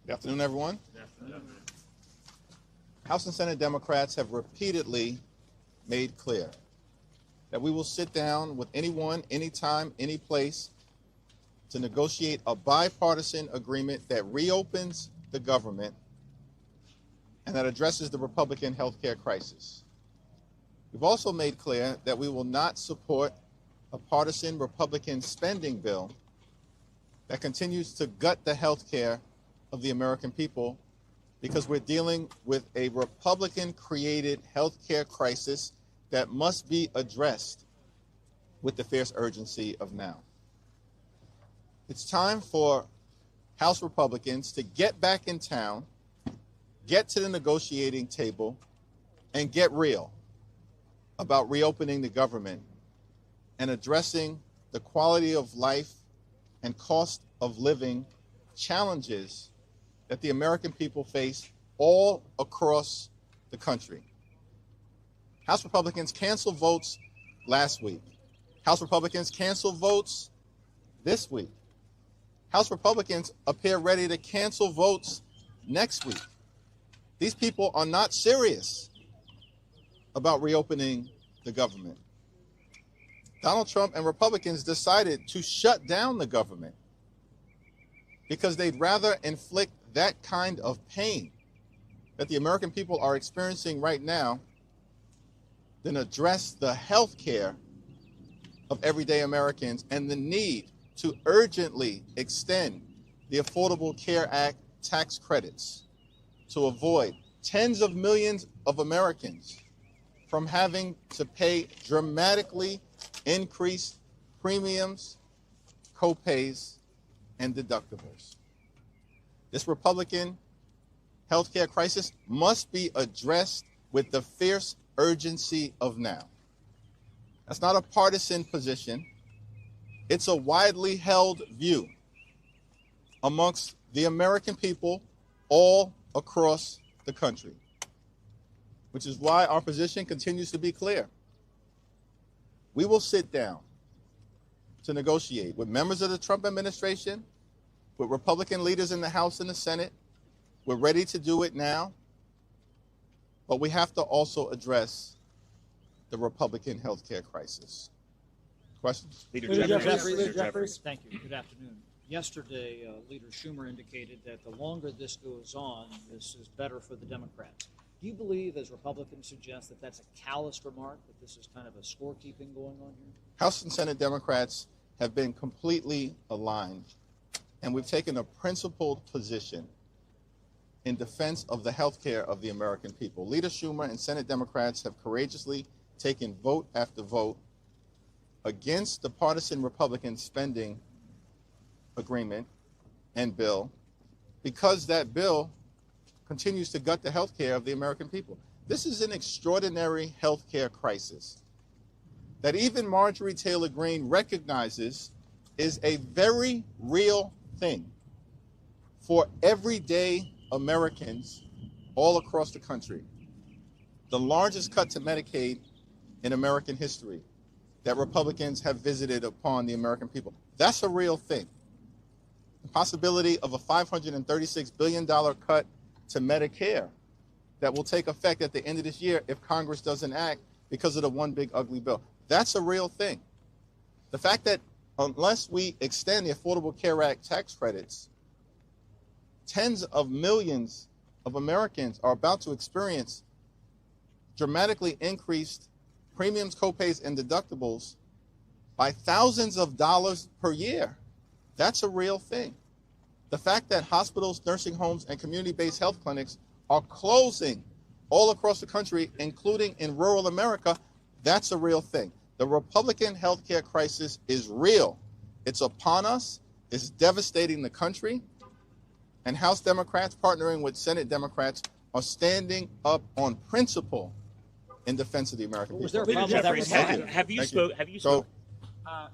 Good afternoon, everyone. Good afternoon. House and Senate Democrats have repeatedly made clear that we will sit down with anyone, anytime, any place to negotiate a bipartisan agreement that reopens the government and that addresses the Republican health care crisis. We've also made clear that we will not support a partisan Republican spending bill that continues to gut the health care of the American people, because we're dealing with a Republican-created health care crisis that must be addressed with the fierce urgency of now. It's time for House Republicans to get back in town, get to the negotiating table, and get real about reopening the government and addressing the quality of life and cost of living challenges that the American people face all across the country. House Republicans canceled votes last week. House Republicans canceled votes this week. House Republicans appear ready to cancel votes next week. These people are not serious about reopening the government. Donald Trump and Republicans decided to shut down the government because they'd rather inflict that kind of pain that the American people are experiencing right now than address the health care of everyday Americans and the need to urgently extend the Affordable Care Act tax credits to avoid tens of millions of Americans from having to pay dramatically increased premiums, co-pays, and deductibles. This Republican healthcare crisis must be addressed with the fierce urgency of now. That's not a partisan position. It's a widely held view amongst the American people all across the country, which is why our position continues to be clear. We will sit down to negotiate with members of the Trump administration, with Republican leaders in the House and the Senate. We're ready to do it now, but we have to also address the Republican health care crisis. Questions? Leader Jeffries. Thank you. Good afternoon. Yesterday, Leader Schumer indicated that the longer this goes on, this is better for the Democrats. Do you believe, as Republicans suggest, that that's a callous remark, that this is kind of a scorekeeping going on here? House and Senate Democrats have been completely aligned, and we've taken a principled position in defense of the health care of the American people. Leader Schumer and Senate Democrats have courageously taken vote after vote against the partisan Republican spending agreement and bill, because that bill continues to gut the health care of the American people. This is an extraordinary health care crisis that even Marjorie Taylor Greene recognizes is a very real thing for everyday Americans all across the country. The largest cut to Medicaid in American history that Republicans have visited upon the American people. That's a real thing. The possibility of a $536 billion cut to Medicare that will take effect at the end of this year if Congress doesn't act because of the one big ugly bill. That's a real thing. The fact that unless we extend the Affordable Care Act tax credits, tens of millions of Americans are about to experience dramatically increased premiums, copays, and deductibles by thousands of dollars per year. That's a real thing. The fact that hospitals, nursing homes, and community-based health clinics are closing all across the country, including in rural America, that's a real thing. The Republican healthcare crisis is real. It's upon us. It's devastating the country. And House Democrats partnering with Senate Democrats are standing up on principle in defense of the American people. Was there a problem with that? Have you spoken?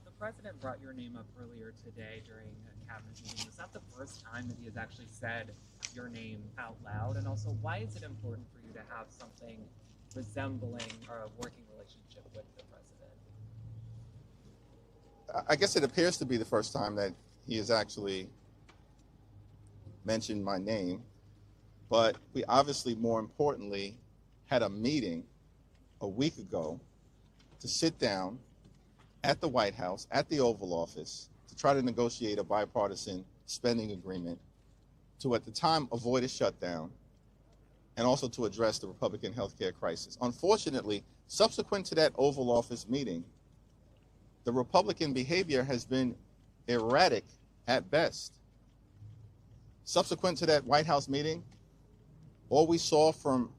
The president brought your name up earlier today during a cabinet meeting. Was that the first time that he has actually said your name out loud? And also, why is it important for you to have something resembling a working relationship with the president? I guess it appears to be the first time that he has actually mentioned my name, but we obviously, more importantly, had a meeting a week ago to sit down at the White House, at the Oval Office, to try to negotiate a bipartisan spending agreement to, at the time, avoid a shutdown and also to address the Republican healthcare crisis. Unfortunately, subsequent to that Oval Office meeting, the Republican behavior has been erratic at best. Subsequent to that White House meeting, all we saw from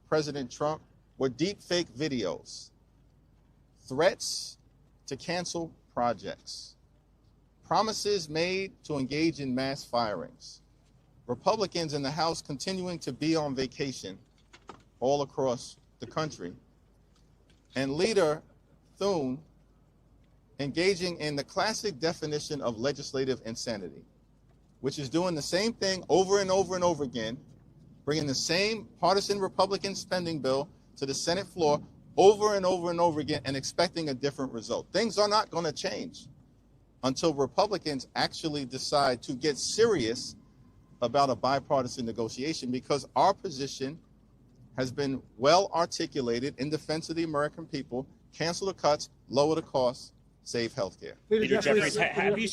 President Trump were deep fake videos, threats to cancel projects, promises made to engage in mass firings, Republicans in the House continuing to be on vacation all across the country, and Leader Thune engaging in the classic definition of legislative insanity, which is doing the same thing over and over and over again, bringing the same partisan Republican spending bill to the Senate floor over and over and over again and expecting a different result. Things are not going to change until Republicans actually decide to get serious about a bipartisan negotiation, because our position has been well articulated in defense of the American people: cancel the cuts, lower the costs, save health care. Leader Jeffries,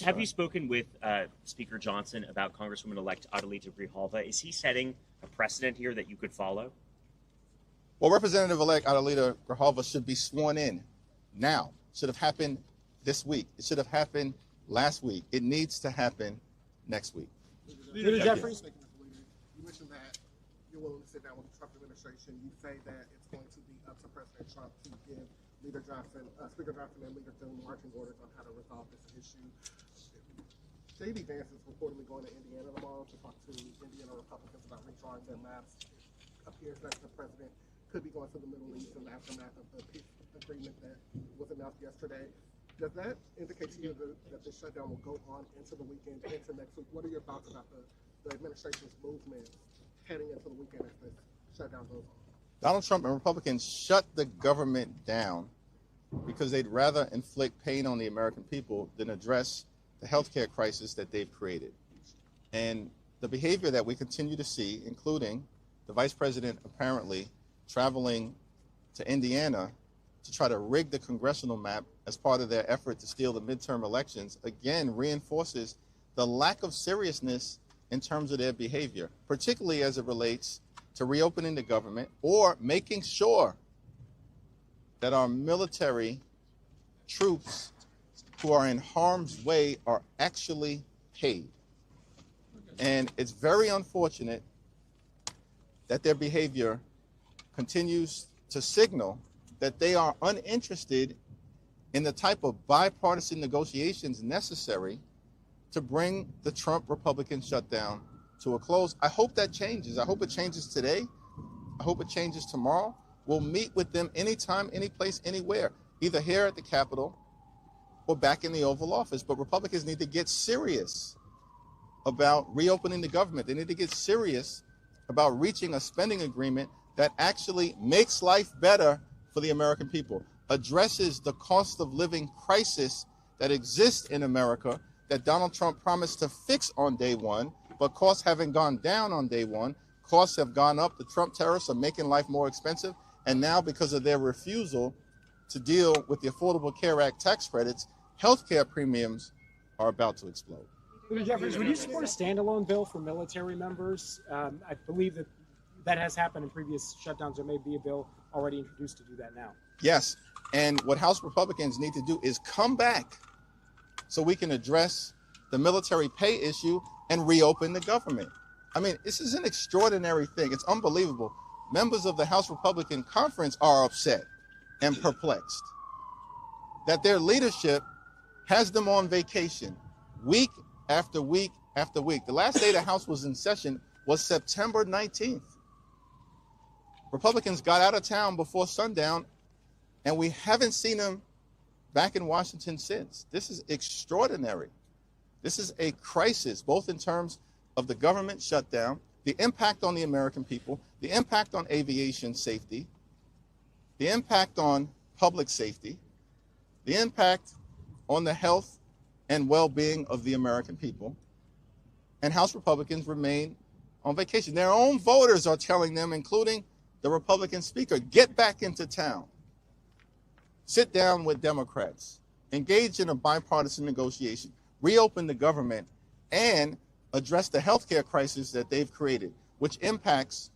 have you spoken with Speaker Johnson about Congresswoman-elect Adelita Grijalva? Is he setting a precedent here that you could follow? Well, Representative-elect Adelita Grijalva should be sworn in now. It should have happened this week. It should have happened last week. It needs to happen next week. Leader Jeffries, you mentioned that you're willing to sit down with the Trump administration. You say that it's going to be up to President Trump to give Speaker Johnson and Leader Thune marching orders on how to resolve this issue. J.D. Vance is reportedly going to Indiana tomorrow to talk to Indiana Republicans about redrawing their maps. It appears that the president could be going to the Middle East in the aftermath of the peace agreement that was announced yesterday. Does that indicate to you that the shutdown will go on into the weekend, into next week? What are your thoughts about the administration's movement heading into the weekend as this shutdown goes on? Donald Trump and Republicans shut the government down because they'd rather inflict pain on the American people than address the healthcare crisis that they've created. And the behavior that we continue to see, including the vice president apparently traveling to Indiana to try to rig the congressional map as part of their effort to steal the midterm elections, again reinforces the lack of seriousness in terms of their behavior, particularly as it relates to reopening the government or making sure that our military troops who are in harm's way are actually paid. And it's very unfortunate that their behavior continues to signal that they are uninterested in the type of bipartisan negotiations necessary to bring the Trump Republican shutdown to a close. I hope that changes. I hope it changes today. I hope it changes tomorrow. We'll meet with them anytime, any place, anywhere, either here at the Capitol or back in the Oval Office. But Republicans need to get serious about reopening the government. They need to get serious about reaching a spending agreement that actually makes life better for the American people, addresses the cost of living crisis that exists in America that Donald Trump promised to fix on day one, but costs haven't gone down on day one. Costs have gone up. The Trump tariffs are making life more expensive. And now, because of their refusal to deal with the Affordable Care Act tax credits, healthcare premiums are about to explode. Leader Jeffries, would you support a standalone bill for military members? I believe that has happened in previous shutdowns. There may be a bill already introduced to do that now. Yes, and what House Republicans need to do is come back so we can address the military pay issue and reopen the government. I mean, this is an extraordinary thing. It's unbelievable. Members of the House Republican Conference are upset and perplexed that their leadership has them on vacation week after week after week. The last day the House was in session was September 19th. Republicans got out of town before sundown, and we haven't seen them back in Washington since. This is extraordinary. This is a crisis, both in terms of the government shutdown, the impact on the American people, the impact on aviation safety, the impact on public safety, the impact on the health and well-being of the American people. and House Republicans remain on vacation. Their own voters are telling them, including the Republican speaker, get back into town. Sit down with Democrats. Engage in a bipartisan negotiation. Reopen the government and address the healthcare crisis that they've created, which impacts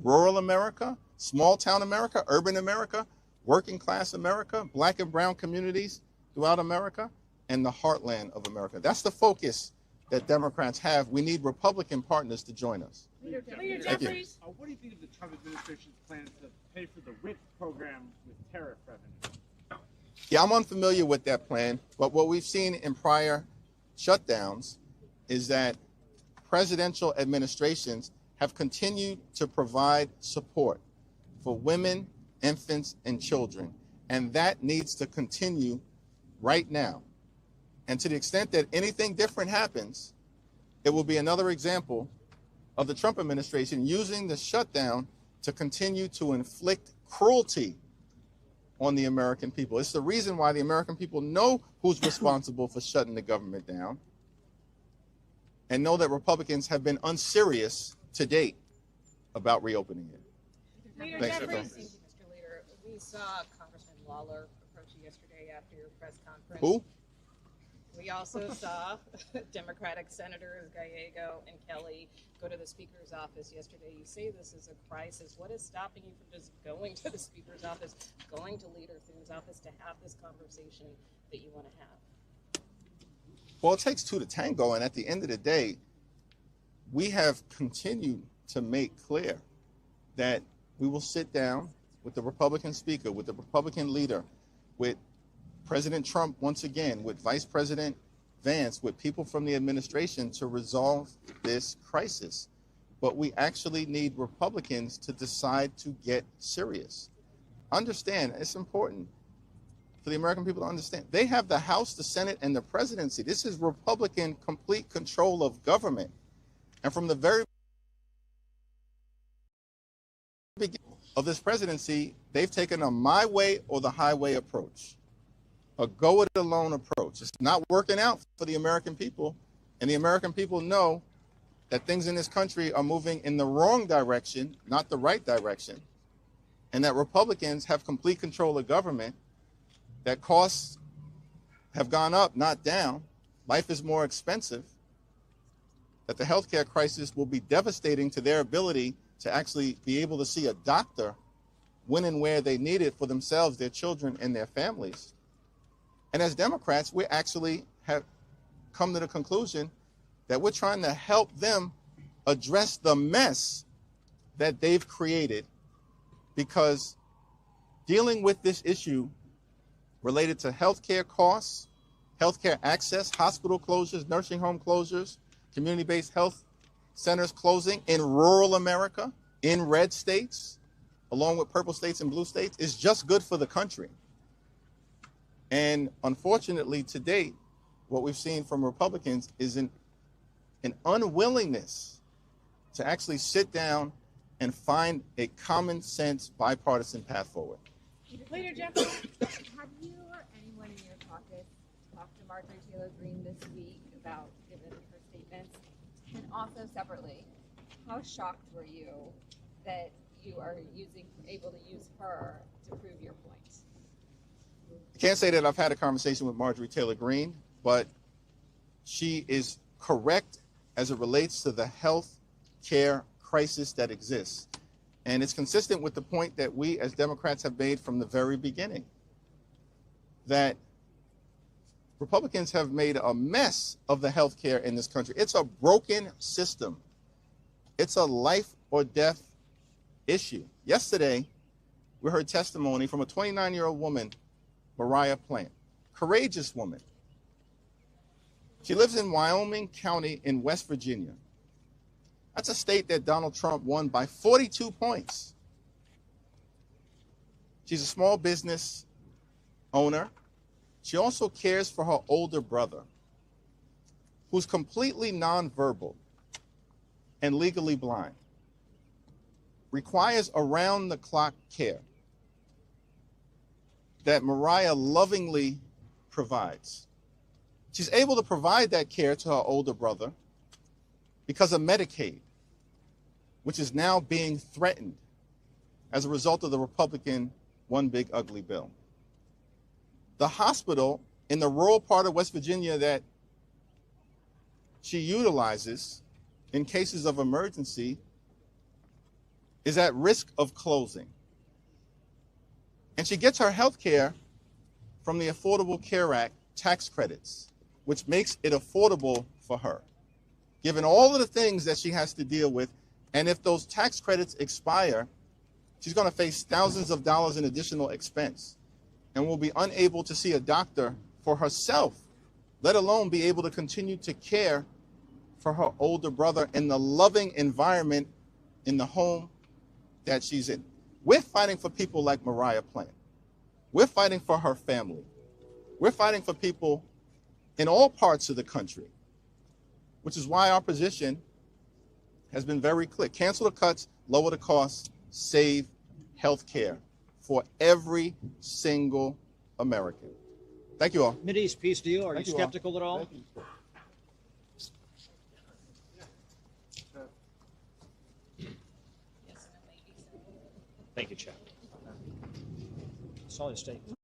rural America, small town America, urban America, working class America, black and brown communities throughout America, and the heartland of America. That's the focus that Democrats have. We need Republican partners to join us. Leader Jeffries. What do you think of the Trump administration's plan to pay for the WIC program with tariff revenue? Yeah, I'm unfamiliar with that plan, but what we've seen in prior shutdowns is that presidential administrations have continued to provide support for women, infants, and children, and that needs to continue right now. And to the extent that anything different happens, it will be another example of the Trump administration using the shutdown to continue to inflict cruelty on the American people. It's the reason why the American people know who's responsible for shutting the government down and know that Republicans have been unserious to date about reopening it. Leader Thanks, Jeffries. Thank you, Mr. Leader. We saw Congressman Lawler approach you yesterday after your press conference. Who? We also saw Democratic Senators Gallego and Kelly go to the Speaker's office yesterday. You say this is a crisis. What is stopping you from just going to the Speaker's office, going to Leader Thune's office to have this conversation that you want to have? Well, it takes two to tango, and at the end of the day, we have continued to make clear that we will sit down with the Republican Speaker, with the Republican leader, with President Trump once again, with Vice President Vance, with people from the administration to resolve this crisis. But we actually need Republicans to decide to get serious. Understand, it's important for the American people to understand. They have the House, the Senate, and the presidency. This is Republican complete control of government. And from the very beginning of this presidency, they've taken a my way or the highway approach. A go-it-alone approach. It's not working out for the American people, and the American people know that things in this country are moving in the wrong direction, not the right direction, and that Republicans have complete control of government, that costs have gone up, not down, life is more expensive, that the healthcare crisis will be devastating to their ability to actually be able to see a doctor when and where they need it for themselves, their children, and their families. And as Democrats, we actually have come to the conclusion that we're trying to help them address the mess that they've created, because dealing with this issue related to healthcare costs, healthcare access, hospital closures, nursing home closures, community-based health centers closing in rural America, in red states, along with purple states and blue states, is just good for the country. And unfortunately, to date, what we've seen from Republicans is an unwillingness to actually sit down and find a common sense bipartisan path forward. Leader Jeffries, have you or anyone in your caucus talked to Marjorie Taylor Greene this week about given her statements? And also separately, how shocked were you that you are able to use her to prove your point? I can't say that I've had a conversation with Marjorie Taylor Greene, but she is correct as it relates to the health care crisis that exists. And it's consistent with the point that we as Democrats have made from the very beginning, that Republicans have made a mess of the health care in this country. It's a broken system. It's a life or death issue. Yesterday, we heard testimony from a 29-year-old woman, Mariah Plant, courageous woman. She lives in Wyoming County in West Virginia. That's a state that Donald Trump won by 42 points. She's a small business owner. She also cares for her older brother, who's completely nonverbal and legally blind, requires around-the-clock care that Mariah lovingly provides. She's able to provide that care to her older brother because of Medicaid, which is now being threatened as a result of the Republican One Big Ugly Bill. The hospital in the rural part of West Virginia that she utilizes in cases of emergency is at risk of closing. And she gets her health care from the Affordable Care Act tax credits, which makes it affordable for her, given all of the things that she has to deal with. And if those tax credits expire, she's going to face thousands of dollars in additional expense and will be unable to see a doctor for herself, let alone be able to continue to care for her older brother in the loving environment in the home that she's in. We're fighting for people like Mariah Plant. We're fighting for her family. We're fighting for people in all parts of the country, which is why our position has been very clear. Cancel the cuts, lower the costs, save health care for every single American. Thank you all. Mideast, peace deal. Are you skeptical at all? Thank you. Thank you, Chad. Saw his statement.